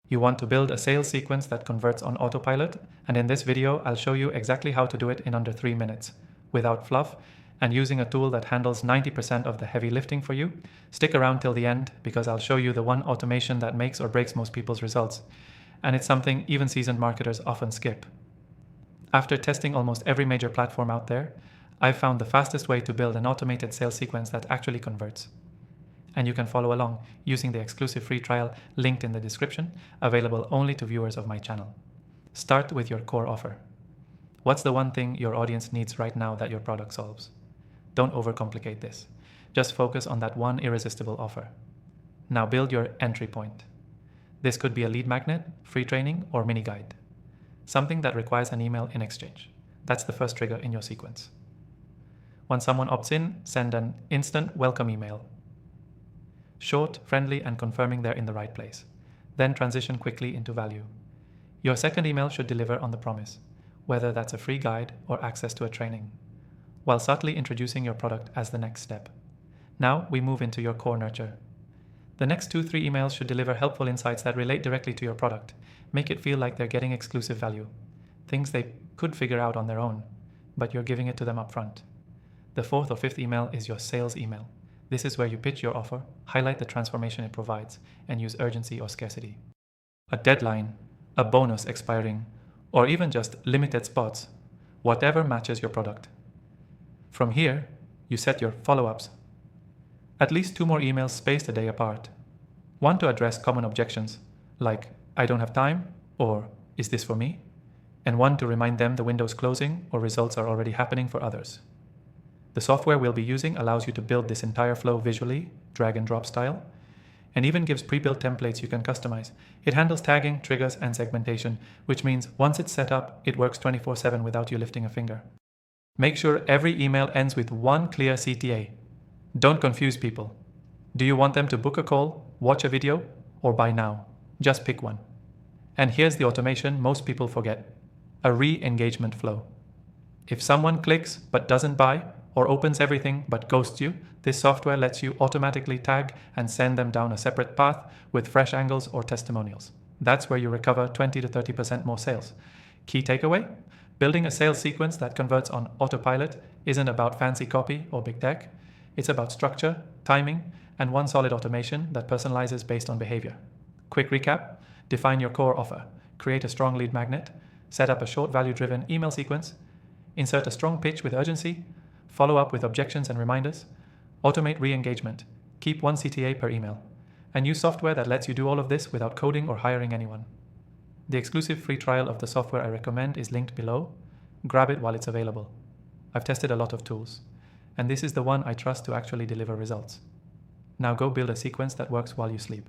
You want to build a sales sequence that converts on autopilot, and in this video, I'll show you exactly how to do it in under 3 minutes, without fluff, and using a tool that handles 90% of the heavy lifting for you. Stick around till the end, because I'll show you the one automation that makes or breaks most people's results, and it's something even seasoned marketers often skip. After testing almost every major platform out there, I've found the fastest way to build an automated sales sequence that actually converts. And you can follow along using the exclusive free trial linked in the description, available only to viewers of my channel. Start with your core offer. What's the one thing your audience needs right now that your product solves? Don't overcomplicate this. Just focus on that one irresistible offer. Now build your entry point. This could be a lead magnet, free training, or mini guide. Something that requires an email in exchange. That's the first trigger in your sequence. Once someone opts in, send an instant welcome email. Short, friendly, and confirming they're in the right place. Then transition quickly into value. Your second email should deliver on the promise, whether that's a free guide or access to a training, while subtly introducing your product as the next step. Now we move into your core nurture. The next 2-3 emails should deliver helpful insights that relate directly to your product. Make it feel like they're getting exclusive value, things they could figure out on their own, but you're giving it to them upfront. The 4th or 5th email is your sales email. This is where you pitch your offer, highlight the transformation it provides, and use urgency or scarcity. A deadline, a bonus expiring, or even just limited spots, whatever matches your product. From here, you set your follow-ups. At least 2 more emails spaced a day apart. One to address common objections, like, I don't have time, or is this for me? And one to remind them the window's closing or results are already happening for others. The software we'll be using allows you to build this entire flow visually, drag and drop style, and even gives pre-built templates you can customize. It handles tagging, triggers, and segmentation, which means once it's set up, it works 24/7 without you lifting a finger. Make sure every email ends with one clear CTA. Don't confuse people. Do you want them to book a call, watch a video, or buy now? Just pick one. And here's the automation most people forget: a re-engagement flow. If someone clicks but doesn't buy, or opens everything but ghosts you, this software lets you automatically tag and send them down a separate path with fresh angles or testimonials. That's where you recover 20 to 30% more sales. Key takeaway? Building a sales sequence that converts on autopilot isn't about fancy copy or big tech. It's about structure, timing, and one solid automation that personalizes based on behavior. Quick recap: define your core offer, create a strong lead magnet, set up a short value-driven email sequence, insert a strong pitch with urgency, follow up with objections and reminders, automate re-engagement, keep 1 CTA per email, and use software that lets you do all of this without coding or hiring anyone. The exclusive free trial of the software I recommend is linked below. Grab it while it's available. I've tested a lot of tools, and this is the one I trust to actually deliver results. Now go build a sequence that works while you sleep.